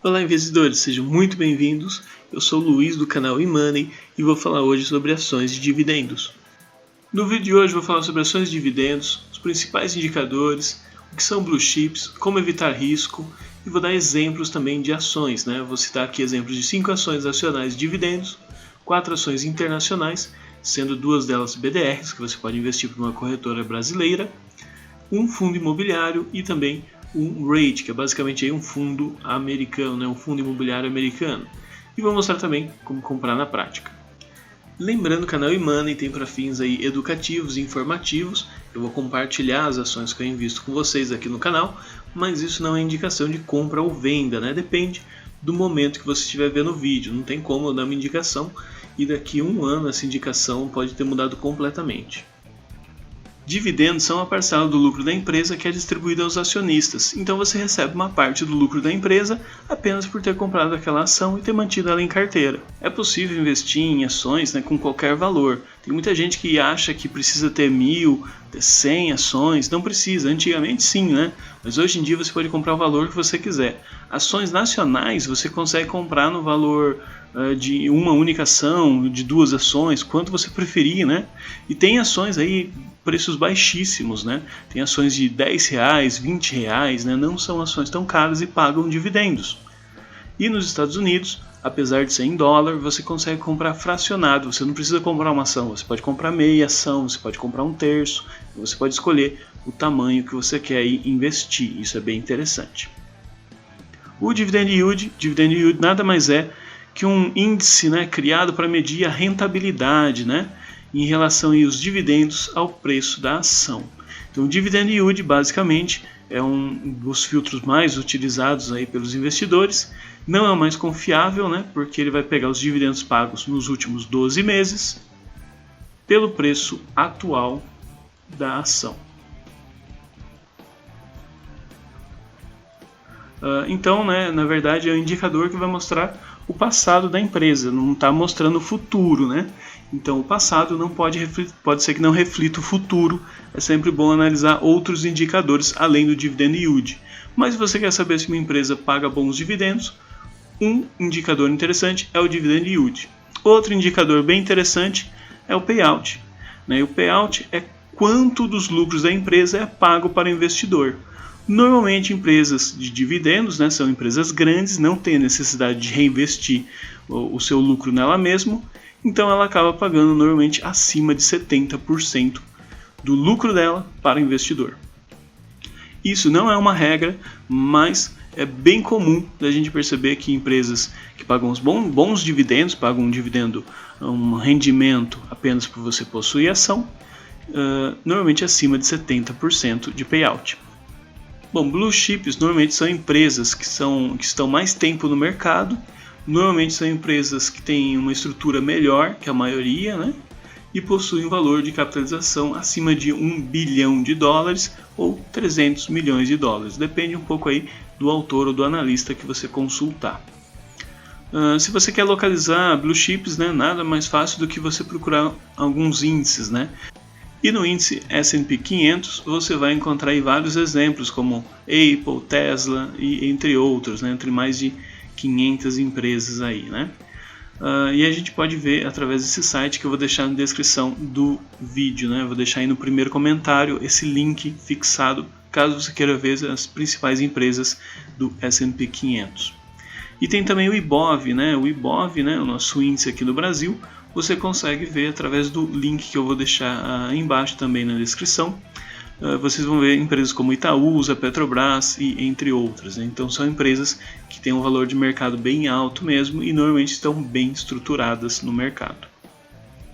Olá investidores, sejam muito bem-vindos. Eu sou o Luiz do canal eMoney e vou falar hoje sobre ações de dividendos. No vídeo de hoje vou falar sobre ações de dividendos, os principais indicadores, o que são blue chips, como evitar risco e vou dar exemplos também de ações. Vou citar aqui exemplos de 5 ações nacionais de dividendos, 4 ações internacionais, sendo 2 delas BDRs, que você pode investir por uma corretora brasileira, um fundo imobiliário e também um REIT, que é basicamente um fundo americano, um fundo imobiliário americano. E vou mostrar também como comprar na prática. Lembrando que o canal eMoney tem para fins aí educativos e informativos. Eu vou compartilhar as ações que eu invisto com vocês aqui no canal, mas isso não é indicação de compra ou venda, Depende do momento que você estiver vendo o vídeo. Não tem como eu dar uma indicação e daqui a um ano essa indicação pode ter mudado completamente. Dividendos são a parcela do lucro da empresa que é distribuída aos acionistas, então você recebe uma parte do lucro da empresa apenas por ter comprado aquela ação e ter mantido ela em carteira. É possível investir em ações com qualquer valor. Tem muita gente que acha que precisa ter 1.000, ter 100 ações, não precisa, antigamente sim, mas hoje em dia você pode comprar o valor que você quiser. Ações nacionais você consegue comprar no valor de uma única ação, de 2 ações, quanto você preferir, E tem ações aí, preços baixíssimos, Tem ações de R$10, R$20, Não são ações tão caras e pagam dividendos. E nos Estados Unidos, apesar de ser em dólar, você consegue comprar fracionado, você não precisa comprar uma ação, você pode comprar meia ação, você pode comprar um terço, você pode escolher o tamanho que você quer investir, isso é bem interessante. O Dividend Yield nada mais é que um índice criado para medir a rentabilidade em relação aos dividendos ao preço da ação. Então o Dividend Yield basicamente é um dos filtros mais utilizados aí pelos investidores, não é o mais confiável, porque ele vai pegar os dividendos pagos nos últimos 12 meses pelo preço atual da ação. Então, na verdade, é um indicador que vai mostrar o passado da empresa, não está mostrando o futuro, Então, o passado não pode ser que não reflita o futuro. É sempre bom analisar outros indicadores além do Dividend Yield. Mas se você quer saber se uma empresa paga bons dividendos, um indicador interessante é o Dividend Yield. Outro indicador bem interessante é o Payout. E o Payout é quanto dos lucros da empresa é pago para o investidor. Normalmente empresas de dividendos, são empresas grandes, não têm necessidade de reinvestir o seu lucro nela mesma, então ela acaba pagando normalmente acima de 70% do lucro dela para o investidor. Isso não é uma regra, mas é bem comum da gente perceber que empresas que pagam os bons dividendos, pagam um rendimento apenas por você possuir ação, normalmente acima de 70% de payout. Bom, blue chips normalmente são empresas que estão mais tempo no mercado, normalmente são empresas que têm uma estrutura melhor que a maioria, e possuem um valor de capitalização acima de $1 bilhão ou 300 milhões de dólares. Depende um pouco aí do autor ou do analista que você consultar. Se você quer localizar blue chips, nada mais fácil do que você procurar alguns índices, E no índice S&P 500 você vai encontrar aí vários exemplos como Apple, Tesla e entre outros, entre mais de 500 empresas aí, E a gente pode ver através desse site que eu vou deixar na descrição do vídeo, Vou deixar aí no primeiro comentário esse link fixado caso você queira ver as principais empresas do S&P 500. E tem também o IBOV, O IBOV, o nosso índice aqui do Brasil, você consegue ver através do link que eu vou deixar aí embaixo também na descrição. Vocês vão ver empresas como Itaúsa, Petrobras e entre outras. Então são empresas que têm um valor de mercado bem alto mesmo e normalmente estão bem estruturadas no mercado.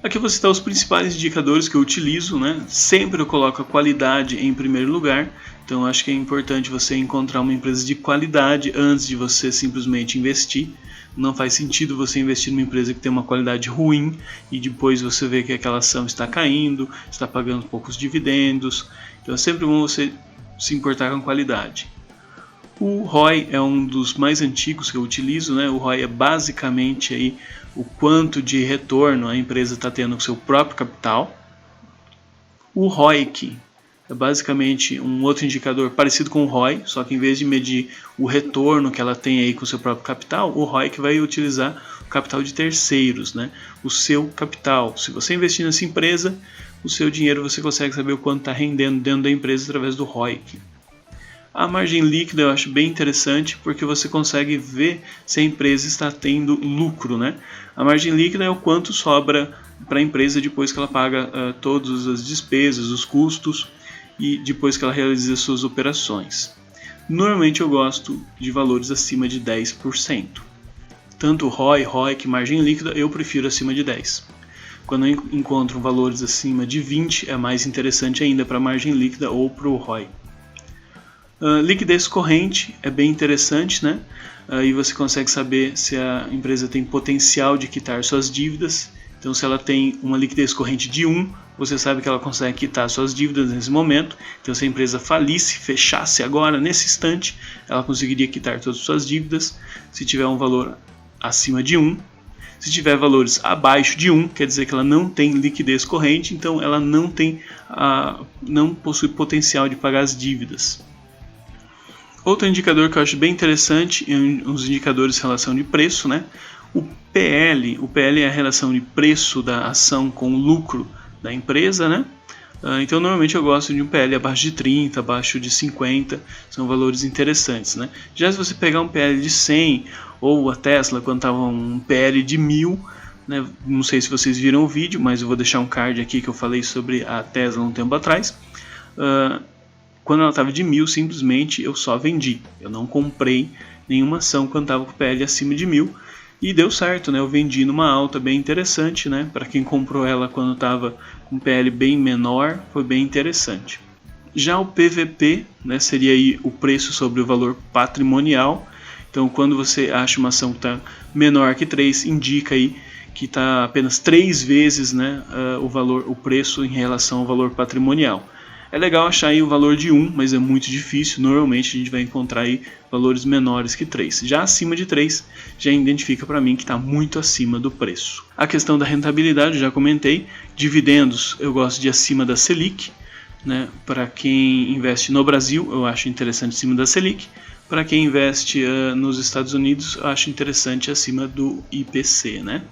Aqui eu vou citar os principais indicadores que eu utilizo, Sempre eu coloco a qualidade em primeiro lugar. Então acho que é importante você encontrar uma empresa de qualidade antes de você simplesmente investir. Não faz sentido você investir numa empresa que tem uma qualidade ruim e depois você vê que aquela ação está caindo, está pagando poucos dividendos. Então é sempre bom você se importar com a qualidade. O ROI é um dos mais antigos que eu utilizo, O ROI é basicamente aí o quanto de retorno a empresa está tendo com o seu próprio capital. O ROIC é basicamente um outro indicador parecido com o ROI, só que em vez de medir o retorno que ela tem aí com o seu próprio capital, o ROI que vai utilizar o capital de terceiros, né? O seu capital. Se você investir nessa empresa, o seu dinheiro você consegue saber o quanto está rendendo dentro da empresa através do ROI. A margem líquida eu acho bem interessante porque você consegue ver se a empresa está tendo lucro, né? A margem líquida é o quanto sobra para a empresa depois que ela paga todas as despesas, os custos e depois que ela realiza suas operações. Normalmente eu gosto de valores acima de 10%. Tanto ROI, ROIC, margem líquida, eu prefiro acima de 10%. Quando eu encontro valores acima de 20%, é mais interessante ainda para a margem líquida ou para o ROI. Liquidez corrente é bem interessante, né? Aí você consegue saber se a empresa tem potencial de quitar suas dívidas. Então, se ela tem uma liquidez corrente de 1, você sabe que ela consegue quitar suas dívidas nesse momento. Então, se a empresa falisse, fechasse agora, nesse instante, ela conseguiria quitar todas as suas dívidas. Se tiver um valor acima de 1, se tiver valores abaixo de 1, quer dizer que ela não tem liquidez corrente, então ela não possui potencial de pagar as dívidas. Outro indicador que eu acho bem interessante é os indicadores de relação de preço, né? O PL é a relação de preço da ação com o lucro da empresa, né? Então normalmente eu gosto de um PL abaixo de 30, abaixo de 50, são valores interessantes, né? Já se você pegar um PL de 100 ou a Tesla quando estava um PL de 1000, né? Não sei se vocês viram o vídeo, mas eu vou deixar um card aqui que eu falei sobre a Tesla um tempo atrás. Quando ela estava de 1000, simplesmente eu só vendi. Eu não comprei nenhuma ação quando estava com o PL acima de 1000. E deu certo, né? Eu vendi numa alta bem interessante, né? Para quem comprou ela quando estava com um PL bem menor, foi bem interessante. Já o PVP, né, seria aí o preço sobre o valor patrimonial. Então, quando você acha uma ação que está menor que 3, indica aí que está apenas 3 vezes, né, o preço em relação ao valor patrimonial. É legal achar aí o valor de 1, mas é muito difícil. Normalmente a gente vai encontrar aí valores menores que 3. Já acima de 3, já identifica para mim que está muito acima do preço. A questão da rentabilidade, eu já comentei. Dividendos, eu gosto de acima da Selic, né? Para quem investe no Brasil, eu acho interessante acima da Selic. Para quem investe nos Estados Unidos, eu acho interessante acima do IPC, né?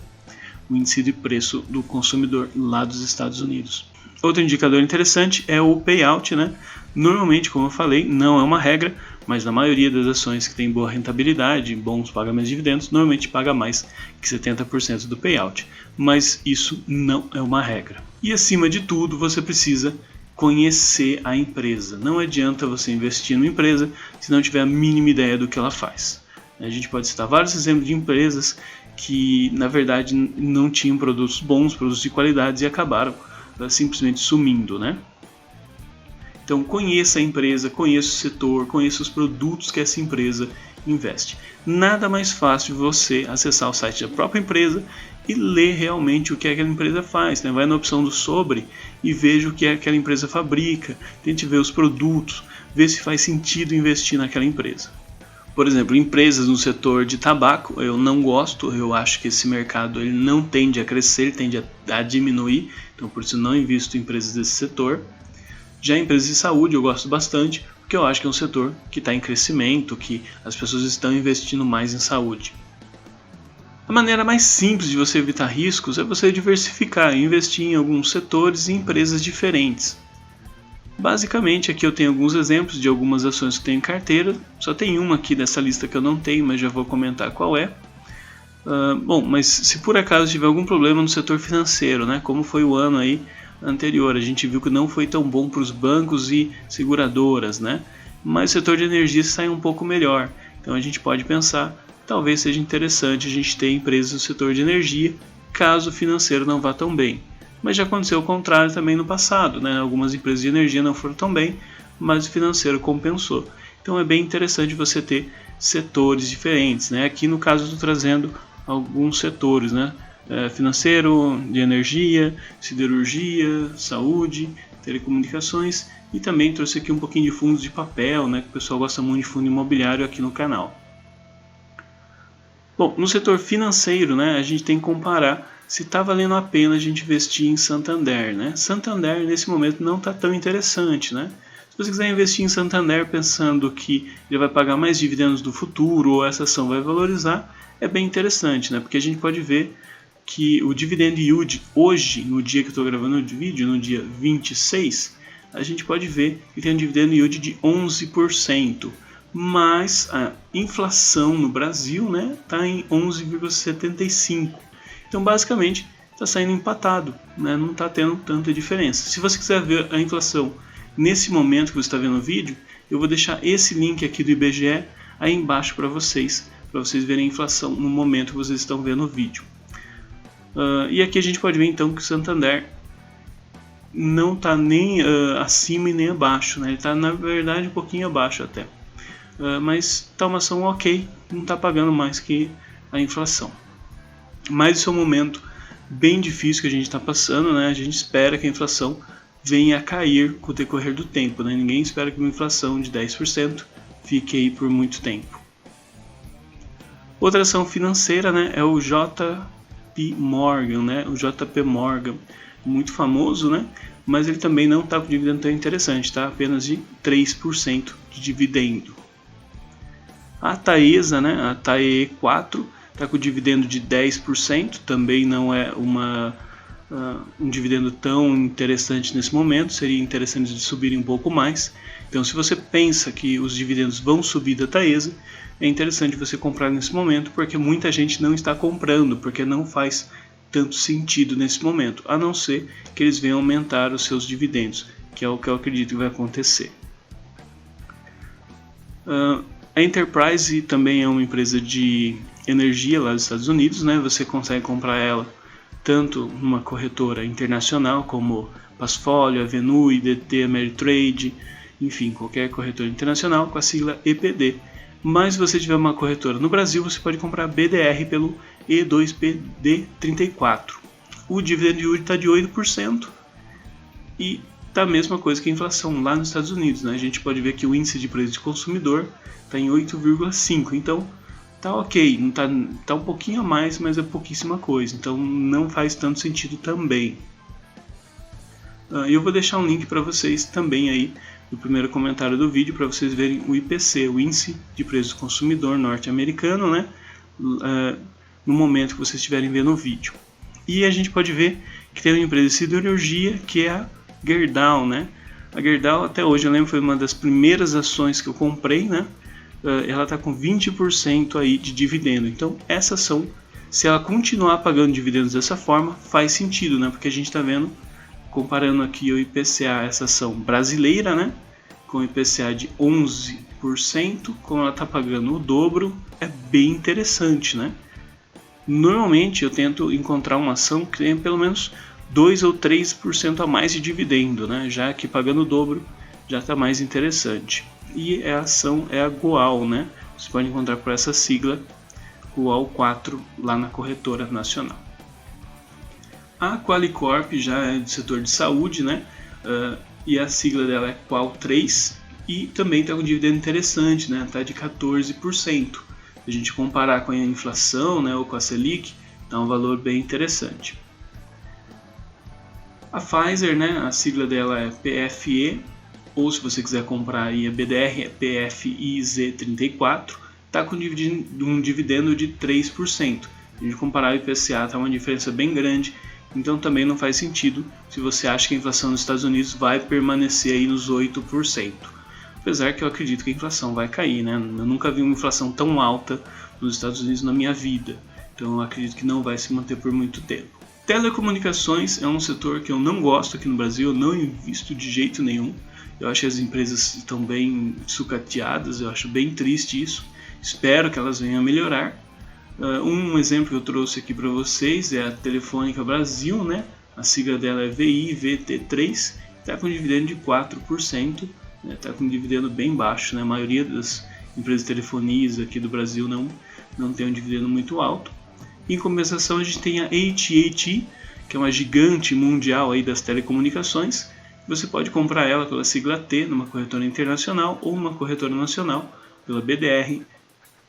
O índice de preço do consumidor lá dos Estados Unidos. Outro indicador interessante é o payout, né? Normalmente, como eu falei, não é uma regra, mas na maioria das ações que tem boa rentabilidade, bons pagamentos de dividendos, normalmente paga mais que 70% do payout. Mas isso não é uma regra. E acima de tudo, você precisa conhecer a empresa. Não adianta você investir numa empresa se não tiver a mínima ideia do que ela faz. A gente pode citar vários exemplos de empresas que, na verdade, não tinham produtos bons, produtos de qualidade e acabaram simplesmente sumindo, né? Então conheça a empresa, conheça o setor, conheça os produtos que essa empresa investe. Nada mais fácil de você acessar o site da própria empresa e ler realmente o que aquela empresa faz, né? Vai na opção do sobre e veja o que aquela empresa fabrica, tente ver os produtos, ver se faz sentido investir naquela empresa. Por exemplo, empresas no setor de tabaco, eu não gosto, eu acho que esse mercado ele não tende a crescer, ele tende a diminuir, então por isso não invisto em empresas desse setor. Já empresas de saúde eu gosto bastante, porque eu acho que é um setor que está em crescimento, que as pessoas estão investindo mais em saúde. A maneira mais simples de você evitar riscos é você diversificar, investir em alguns setores e empresas diferentes. Basicamente, aqui eu tenho alguns exemplos de algumas ações que tenho em carteira. Só tem uma aqui dessa lista que eu não tenho, mas já vou comentar qual é. Bom, mas se por acaso tiver algum problema no setor financeiro, né, como foi o ano aí anterior, a gente viu que não foi tão bom para os bancos e seguradoras, né? Mas o setor de energia sai um pouco melhor. Então a gente pode pensar, talvez seja interessante a gente ter empresas do setor de energia, caso o financeiro não vá tão bem. Mas já aconteceu o contrário também no passado, né? Algumas empresas de energia não foram tão bem, mas o financeiro compensou. Então é bem interessante você ter setores diferentes, né? Aqui no caso eu estou trazendo alguns setores, né? Financeiro, de energia, siderurgia, saúde, telecomunicações e também trouxe aqui um pouquinho de fundos de papel, né? Que o pessoal gosta muito de fundo imobiliário aqui no canal. Bom, no setor financeiro, né? A gente tem que comparar se está valendo a pena a gente investir em Santander, né? Santander nesse momento não está tão interessante, né? Se você quiser investir em Santander pensando que ele vai pagar mais dividendos no futuro ou essa ação vai valorizar, é bem interessante, né? Porque a gente pode ver que o dividend yield hoje, no dia que eu estou gravando o vídeo, no dia 26, a gente pode ver que tem um dividend yield de 11%, mas a inflação no Brasil, né, está em 11,75%. Então, basicamente, está saindo empatado, né? Não está tendo tanta diferença. Se você quiser ver a inflação nesse momento que você está vendo o vídeo, eu vou deixar esse link aqui do IBGE aí embaixo para vocês verem a inflação no momento que vocês estão vendo o vídeo. E aqui a gente pode ver então que o Santander não está nem acima e nem abaixo, né? Ele está na verdade um pouquinho abaixo até, mas está uma ação ok, não está pagando mais que a inflação. Mas esse é um momento bem difícil que a gente está passando, né? A gente espera que a inflação venha a cair com o decorrer do tempo, né? Ninguém espera que uma inflação de 10% fique aí por muito tempo. Outra ação financeira, né, é o JP Morgan, né? O JP Morgan, muito famoso, né? Mas ele também não está com dividendo tão interessante, tá? Apenas de 3% de dividendo. A Taesa, né? A TAE4 está com dividendo de 10%, também não é um dividendo tão interessante nesse momento, seria interessante de subir um pouco mais. Então, se você pensa que os dividendos vão subir da Taesa, é interessante você comprar nesse momento, porque muita gente não está comprando, porque não faz tanto sentido nesse momento, a não ser que eles venham aumentar os seus dividendos, que é o que eu acredito que vai acontecer. A Enterprise também é uma empresa de energia lá dos Estados Unidos, né? Você consegue comprar ela tanto numa corretora internacional como Passfolio, Avenue, DT, Ameritrade, enfim, qualquer corretora internacional com a sigla EPD. Mas se você tiver uma corretora no Brasil, você pode comprar BDR pelo E2PD34. O dividend yield está de 8% e está a mesma coisa que a inflação lá nos Estados Unidos, né? A gente pode ver que o índice de preço de consumidor está em 8,5%, então tá ok, não tá um pouquinho a mais, mas é pouquíssima coisa, então não faz tanto sentido também. Eu vou deixar um link para vocês também aí no primeiro comentário do vídeo para vocês verem o IPC, o Índice de Preço do Consumidor norte-americano, né? No momento que vocês estiverem vendo o vídeo. E a gente pode ver que tem uma empresa de siderurgia que é a Gerdau, né? A Gerdau até hoje eu lembro foi uma das primeiras ações que eu comprei, né? Ela está com 20% aí de dividendo. Então essa ação, se ela continuar pagando dividendos dessa forma, faz sentido, né? Porque a gente está vendo, comparando aqui o IPCA, essa ação brasileira, né? Com o IPCA de 11%, como ela está pagando o dobro, é bem interessante, né? Normalmente eu tento encontrar uma ação que tenha pelo menos 2 ou 3% a mais de dividendo, né? Já que pagando o dobro já está mais interessante. E a ação é a Goal, né? Você pode encontrar por essa sigla Goal 4 lá na corretora nacional. A Qualicorp já é do setor de saúde, né? E a sigla dela é Qual3 e também está com um dividendo interessante, né? Está de 14%. Se a gente comparar com a inflação, né, ou com a Selic, dá um valor bem interessante. A Pfizer, né? A sigla dela é PFE. Ou se você quiser comprar aí a BDR, é PFIZ34, está com um dividendo de 3%. Se a gente comparar o IPCA, está uma diferença bem grande, então também não faz sentido se você acha que a inflação nos Estados Unidos vai permanecer aí nos 8%. Apesar que eu acredito que a inflação vai cair, né? Eu nunca vi uma inflação tão alta nos Estados Unidos na minha vida, então eu acredito que não vai se manter por muito tempo. Telecomunicações é um setor que eu não gosto aqui no Brasil, eu não invisto de jeito nenhum. Eu acho que as empresas estão bem sucateadas, eu acho bem triste isso. Espero que elas venham a melhorar. Um exemplo que eu trouxe aqui para vocês é a Telefônica Brasil, né? A sigla dela é VIVT3, está com um dividendo de 4%, está com um dividendo bem baixo, né? A maioria das empresas de telefonias aqui do Brasil não tem um dividendo muito alto. Em compensação, a gente tem a AT&T, que é uma gigante mundial aí das telecomunicações. Você pode comprar ela pela sigla T numa corretora internacional ou numa corretora nacional pela BDR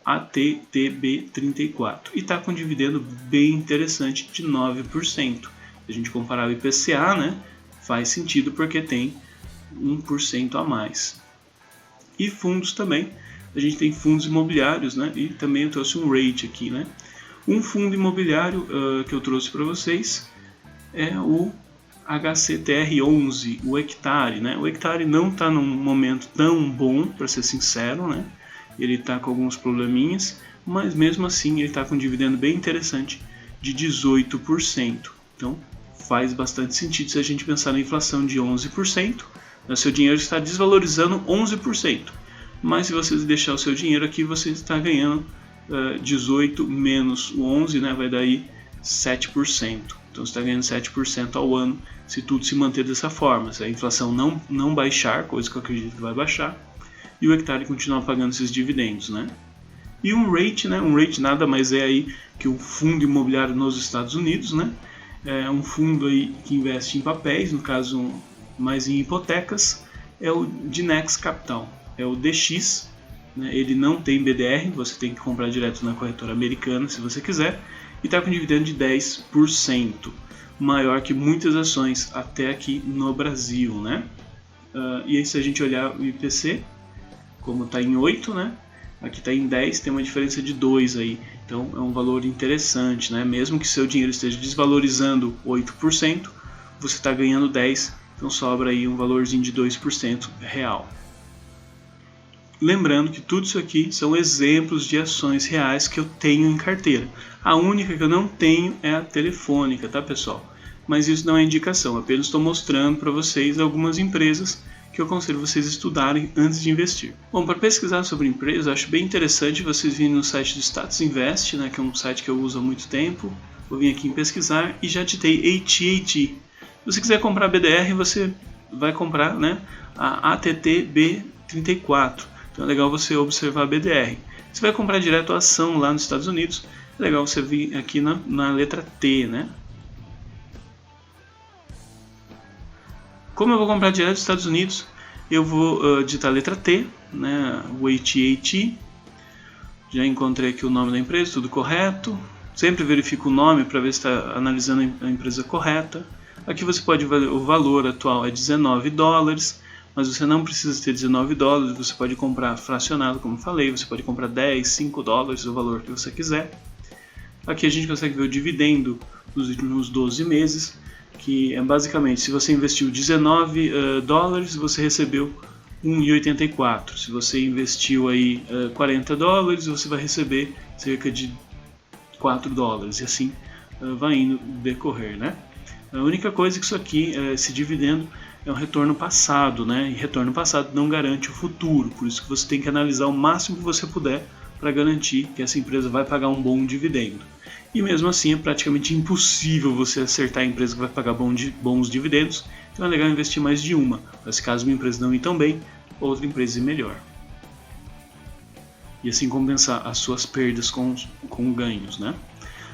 ATTB34 e está com um dividendo bem interessante de 9%. Se a gente comparar o IPCA, né, faz sentido porque tem 1% a mais. E fundos também, a gente tem fundos imobiliários, né, e também eu trouxe um rate aqui, né. Um fundo imobiliário que eu trouxe para vocês é o HCTR11, o Hectare, né. O Hectare não está num momento tão bom, para ser sincero, né. Ele está com alguns probleminhas, mas mesmo assim ele está com um dividendo bem interessante de 18%. Então faz bastante sentido se a gente pensar na inflação de 11%, né? Seu dinheiro está desvalorizando 11%, mas se você deixar o seu dinheiro aqui, você está ganhando 18 menos o 11, né? Vai dar aí 7%. Então você está ganhando 7% ao ano se tudo se manter dessa forma, se a inflação não baixar, coisa que eu acredito que vai baixar, e o Hectare continuar pagando esses dividendos, né? E um rate, né? Um rate nada mais é aí que o fundo imobiliário nos Estados Unidos, né? É um fundo aí que investe em papéis, no caso mais em hipotecas, é o Dynex Capital, é o DX, né? Ele não tem BDR, você tem que comprar direto na corretora americana se você quiser, e está com dividendo de 10%, maior que muitas ações até aqui no Brasil, né? E aí se a gente olhar o IPC, como está em 8, né? Aqui está em 10, tem uma diferença de 2 aí. Então é um valor interessante, né? Mesmo que seu dinheiro esteja desvalorizando 8%, você está ganhando 10%, então sobra aí um valorzinho de 2% real. Lembrando que tudo isso aqui são exemplos de ações reais que eu tenho em carteira. A única que eu não tenho é a Telefônica, tá, pessoal? Mas isso não é indicação, apenas estou mostrando para vocês algumas empresas que eu aconselho vocês estudarem antes de investir. Bom, para pesquisar sobre empresas, eu acho bem interessante vocês virem no site do Status Invest, né, que é um site que eu uso há muito tempo. Vou vir aqui em pesquisar e já digitei AT&T. Se você quiser comprar BDR, você vai comprar, né, a ATTB34. Então é legal você observar a BDR. Você vai comprar direto a ação lá nos Estados Unidos, é legal você vir aqui na letra T, né? Como eu vou comprar direto dos Estados Unidos, eu vou digitar a letra T, né, o AT&T. Já encontrei aqui o nome da empresa, tudo correto. Sempre verifico o nome para ver se está analisando a empresa correta. Aqui você pode ver o valor atual é $19, mas você não precisa ter $19, você pode comprar fracionado, como falei, você pode comprar 10, $5, o valor que você quiser. Aqui a gente consegue ver o dividendo dos últimos 12 meses. Que é basicamente, se você investiu $19, você recebeu 1,84. Se você investiu aí $40, você vai receber cerca de $4, e assim vai indo decorrer, né? A única coisa é que isso aqui, esse dividendo, é um retorno passado, né? E retorno passado não garante o futuro, por isso que você tem que analisar o máximo que você puder para garantir que essa empresa vai pagar um bom dividendo. E mesmo assim é praticamente impossível você acertar a empresa que vai pagar bons dividendos, então é legal investir mais de uma, mas caso uma empresa não ir tão bem, outra empresa ir melhor. E assim compensar as suas perdas com ganhos, né?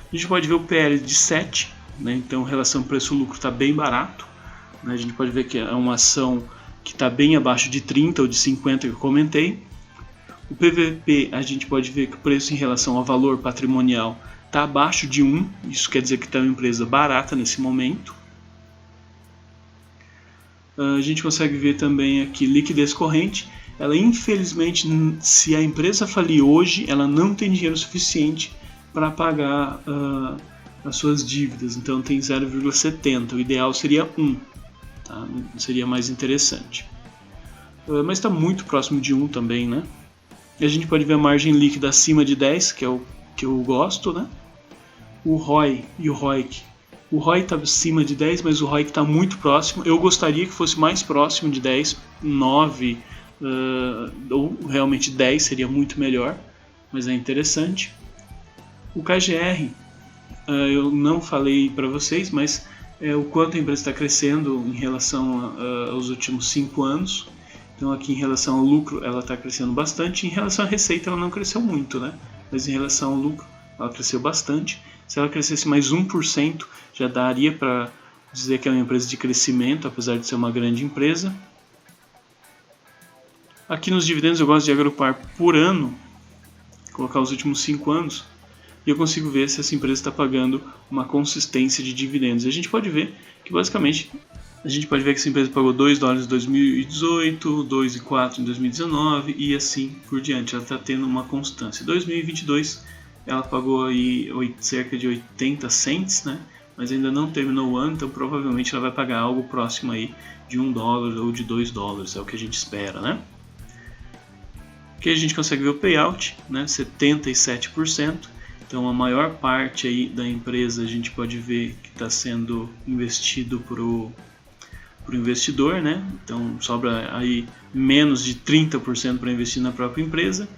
A gente pode ver o PL de 7, né? Então relação preço-lucro está bem barato, né? A gente pode ver que é uma ação que está bem abaixo de 30 ou de 50 que eu comentei. O PVP a gente pode ver que o preço em relação ao valor patrimonial está abaixo de 1, isso quer dizer que está uma empresa barata nesse momento. A gente consegue ver também aqui liquidez corrente. Ela infelizmente, se a empresa falir hoje, ela não tem dinheiro suficiente para pagar as suas dívidas, então tem 0,70, o ideal seria 1, tá? Seria mais interessante. Mas está muito próximo de 1 também, né? E a gente pode ver a margem líquida acima de 10, que é o que eu gosto, né? O ROI e o ROIC. O ROI está acima de 10, mas o ROIC está muito próximo. Eu gostaria que fosse mais próximo de 10, 9 ou realmente 10 seria muito melhor, mas é interessante. O KGR, eu não falei para vocês, mas o quanto a empresa está crescendo em relação aos últimos 5 anos. Então aqui em relação ao lucro ela está crescendo bastante, em relação à receita ela não cresceu muito, né? Mas em relação ao lucro ela cresceu bastante. Se ela crescesse mais 1%, já daria para dizer que é uma empresa de crescimento, apesar de ser uma grande empresa. Aqui nos dividendos eu gosto de agrupar por ano. colocar os últimos 5 anos, e eu consigo ver se essa empresa está pagando uma consistência de dividendos. E a gente pode ver que basicamente que essa empresa pagou $2 em 2018, 2,04 em 2019 e assim por diante. Ela está tendo uma constância. Em 2022 ela pagou aí cerca de 80 cents, né? Mas ainda não terminou o ano, então provavelmente ela vai pagar algo próximo aí de $1 ou de $2, é o que a gente espera, né? Aqui a gente consegue ver o payout, né? 77%. Então a maior parte aí da empresa a gente pode ver que está sendo investido para o investidor, né? Então sobra aí menos de 30% para investir na própria empresa.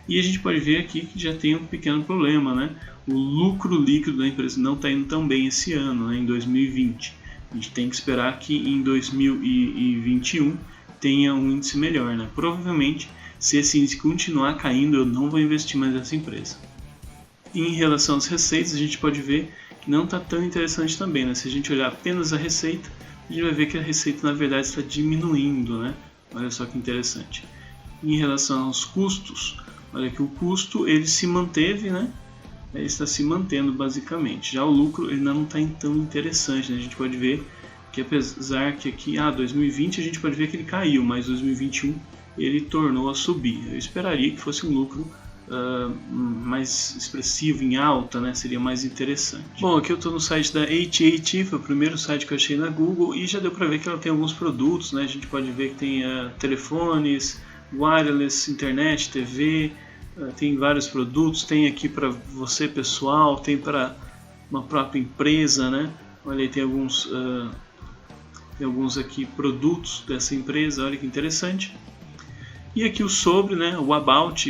E a gente pode ver aqui que já tem um pequeno problema, né? O lucro líquido da empresa não está indo tão bem esse ano, né? Em 2020. A gente tem que esperar que em 2021 tenha um índice melhor, né? Provavelmente, se esse índice continuar caindo, eu não vou investir mais nessa empresa. E em relação às receitas, a gente pode ver que não está tão interessante também, né? Se a gente olhar apenas a receita, a gente vai ver que a receita na verdade está diminuindo, né? Olha só que interessante. Em relação aos custos, olha que o custo ele se manteve, né? Ele está se mantendo basicamente. Já o lucro ele ainda não está tão interessante, né? A gente pode ver que apesar que aqui, 2020 a gente pode ver que ele caiu, mas 2021 ele tornou a subir. Eu esperaria que fosse um lucro mais expressivo, em alta, né? Seria mais interessante. Bom, aqui eu estou no site da AT&T, foi o primeiro site que eu achei na Google e já deu para ver que ela tem alguns produtos, né? A gente pode ver que tem telefones, wireless, internet, TV, tem vários produtos, tem aqui para você pessoal, tem para uma própria empresa, né? Olha aí, tem alguns aqui produtos dessa empresa, olha que interessante. E aqui o sobre, né, o about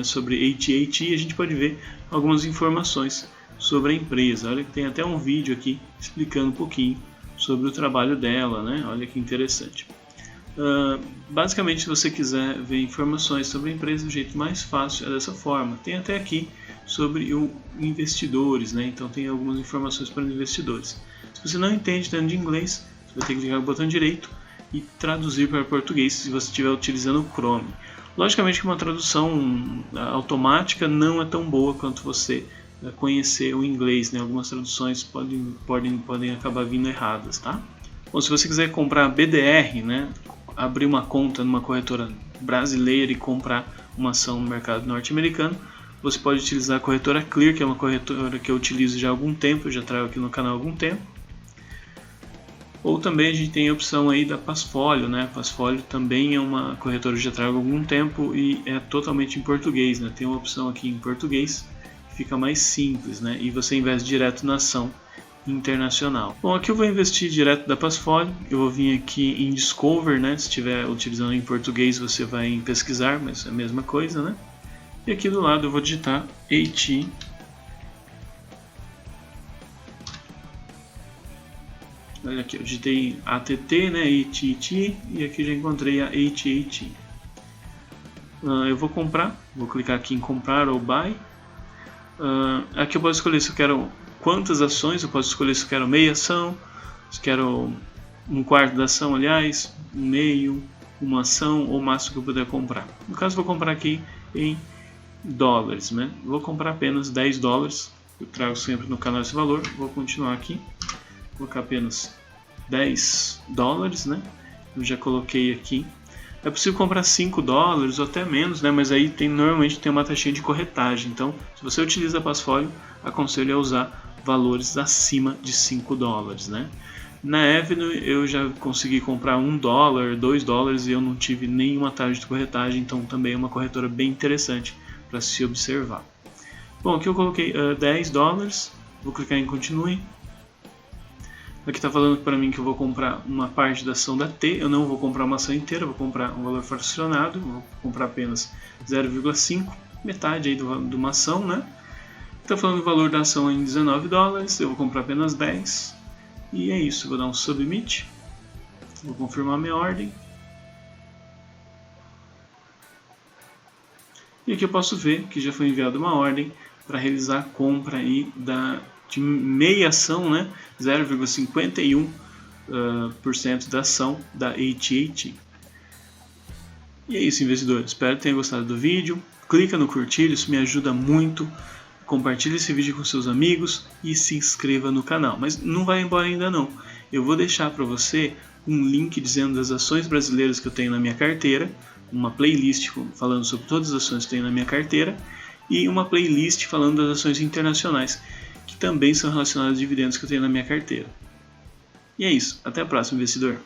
sobre AT&T, a gente pode ver algumas informações sobre a empresa. Olha que tem até um vídeo aqui explicando um pouquinho sobre o trabalho dela, né? Olha que interessante. Basicamente, se você quiser ver informações sobre a empresa, o jeito mais fácil é dessa forma. Tem até aqui sobre o investidores, né? Então tem algumas informações para investidores. Se você não entende tanto de inglês, você vai ter que clicar no botão direito e traduzir para português se você estiver utilizando o Chrome. Logicamente que uma tradução automática não é tão boa quanto você conhecer o inglês, né? Algumas traduções podem acabar vindo erradas, tá? Bom, se você quiser comprar BDR, né? Abrir uma conta numa corretora brasileira e comprar uma ação no mercado norte-americano, você pode utilizar a corretora Clear, que é uma corretora que eu utilizo já há algum tempo, eu já trago aqui no canal há algum tempo. Ou também a gente tem a opção aí da Passfolio, né? Passfolio também é uma corretora que já trago há algum tempo e é totalmente em português, né? Tem uma opção aqui em português que fica mais simples, né? E você investe direto na ação internacional. Bom, aqui eu vou investir direto da Passfolio. Eu vou vir aqui em Discover, né? Se estiver utilizando em português, você vai em pesquisar, mas é a mesma coisa, né? E aqui do lado eu vou digitar AT. Olha aqui, eu digitei ATT, né, AT&T, e aqui já encontrei a AT&T. Eu vou comprar, vou clicar aqui em comprar ou buy. Aqui eu posso escolher se eu quero quantas ações, eu posso escolher se eu quero meia ação, se eu quero um quarto da ação, aliás, um meio, uma ação ou o máximo que eu puder comprar. No caso, vou comprar aqui em dólares, né? Vou comprar apenas $10, eu trago sempre no canal esse valor, vou continuar aqui. Colocar apenas $10, né? Eu já coloquei aqui. É possível comprar $5 ou até menos, né? Mas aí normalmente tem uma taxinha de corretagem. Então, se você utiliza a Passfolio, aconselho a usar valores acima de $5, né? Na Avenue eu já consegui comprar $1, $2 e eu não tive nenhuma taxa de corretagem, então também é uma corretora bem interessante para se observar. Bom, aqui eu coloquei $10, vou clicar em continue. Aqui está falando para mim que eu vou comprar uma parte da ação da T, eu não vou comprar uma ação inteira, vou comprar um valor fracionado, vou comprar apenas 0,5, metade aí de uma ação, né? Está falando o valor da ação em $19, eu vou comprar apenas 10, e é isso, vou dar um submit, vou confirmar minha ordem. E aqui eu posso ver que já foi enviada uma ordem para realizar a compra aí de meia ação, né? 0,51% da ação da AT&T. E é isso, investidor. Espero que tenha gostado do vídeo. Clica no curtir, isso me ajuda muito. Compartilhe esse vídeo com seus amigos e se inscreva no canal. Mas não vai embora ainda não. Eu vou deixar para você um link dizendo das ações brasileiras que eu tenho na minha carteira, uma playlist falando sobre todas as ações que eu tenho na minha carteira e uma playlist falando das ações internacionais, que também são relacionadas a dividendos que eu tenho na minha carteira. E é isso. Até a próxima, investidor.